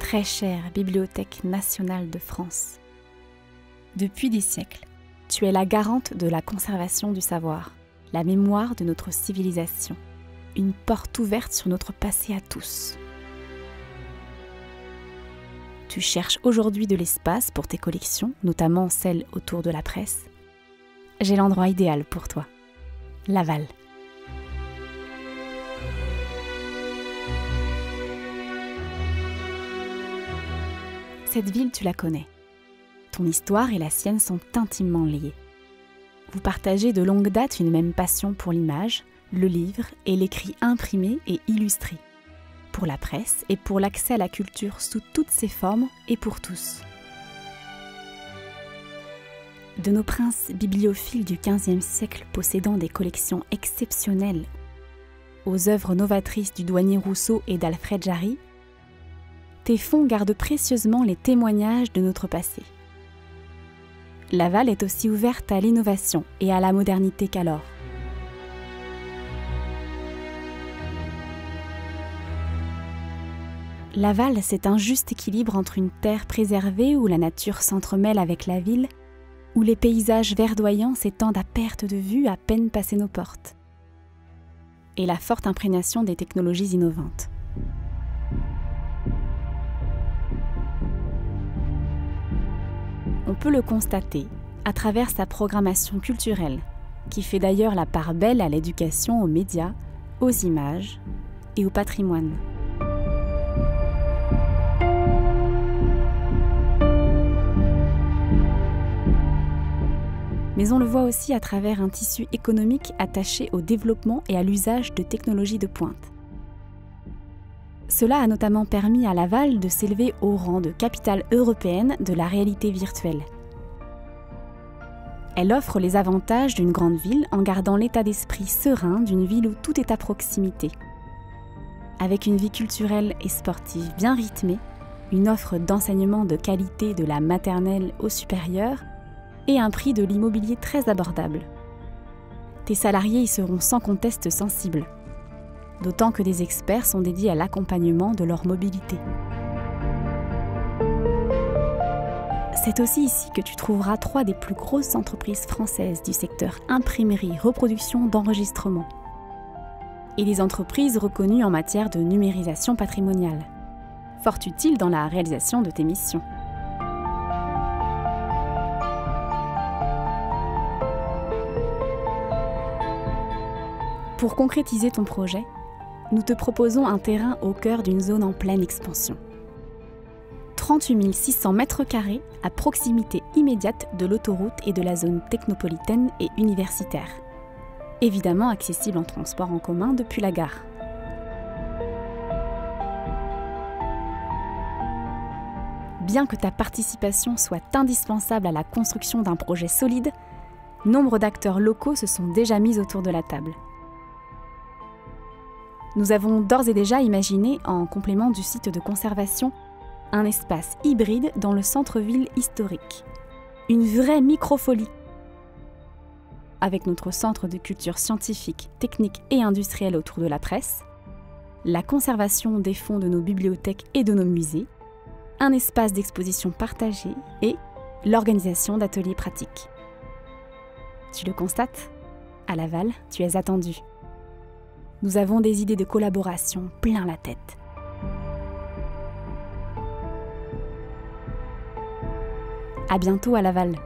très chère Bibliothèque nationale de France. Depuis des siècles, tu es la garante de la conservation du savoir, la mémoire de notre civilisation, une porte ouverte sur notre passé à tous. Tu cherches aujourd'hui de l'espace pour tes collections, notamment celles autour de la presse. J'ai l'endroit idéal pour toi, Laval. Cette ville, tu la connais. Ton histoire et la sienne sont intimement liées. Vous partagez de longue date une même passion pour l'image, le livre et l'écrit imprimé et illustré, pour la presse et pour l'accès à la culture sous toutes ses formes et pour tous. De nos princes bibliophiles du XVe siècle possédant des collections exceptionnelles aux œuvres novatrices du douanier Rousseau et d'Alfred Jarry, tes fonds gardent précieusement les témoignages de notre passé. Laval est aussi ouverte à l'innovation et à la modernité qu'alors. Laval, c'est un juste équilibre entre une terre préservée où la nature s'entremêle avec la ville, où les paysages verdoyants s'étendent à perte de vue à peine passées nos portes, et la forte imprégnation des technologies innovantes. On peut le constater à travers sa programmation culturelle, qui fait d'ailleurs la part belle à l'éducation, aux médias, aux images et au patrimoine. Mais on le voit aussi à travers un tissu économique attaché au développement et à l'usage de technologies de pointe. Cela a notamment permis à Laval de s'élever au rang de capitale européenne de la réalité virtuelle. Elle offre les avantages d'une grande ville en gardant l'état d'esprit serein d'une ville où tout est à proximité. Avec une vie culturelle et sportive bien rythmée, une offre d'enseignement de qualité de la maternelle au supérieur et un prix de l'immobilier très abordable. Tes salariés y seront sans conteste sensibles, d'autant que des experts sont dédiés à l'accompagnement de leur mobilité. C'est aussi ici que tu trouveras 3 des plus grosses entreprises françaises du secteur imprimerie, reproduction, d'enregistrement, et des entreprises reconnues en matière de numérisation patrimoniale, fort utiles dans la réalisation de tes missions. Pour concrétiser ton projet, nous te proposons un terrain au cœur d'une zone en pleine expansion. 38 600 mètres carrés à proximité immédiate de l'autoroute et de la zone technopolitaine et universitaire. Évidemment accessible en transport en commun depuis la gare. Bien que ta participation soit indispensable à la construction d'un projet solide, nombre d'acteurs locaux se sont déjà mis autour de la table. Nous avons d'ores et déjà imaginé, en complément du site de conservation, un espace hybride dans le centre-ville historique. Une vraie microfolie. Avec notre centre de culture scientifique, technique et industrielle autour de la presse, la conservation des fonds de nos bibliothèques et de nos musées, un espace d'exposition partagé et l'organisation d'ateliers pratiques. Tu le constates ? À Laval, tu es attendu. Nous avons des idées de collaboration plein la tête. À bientôt à Laval.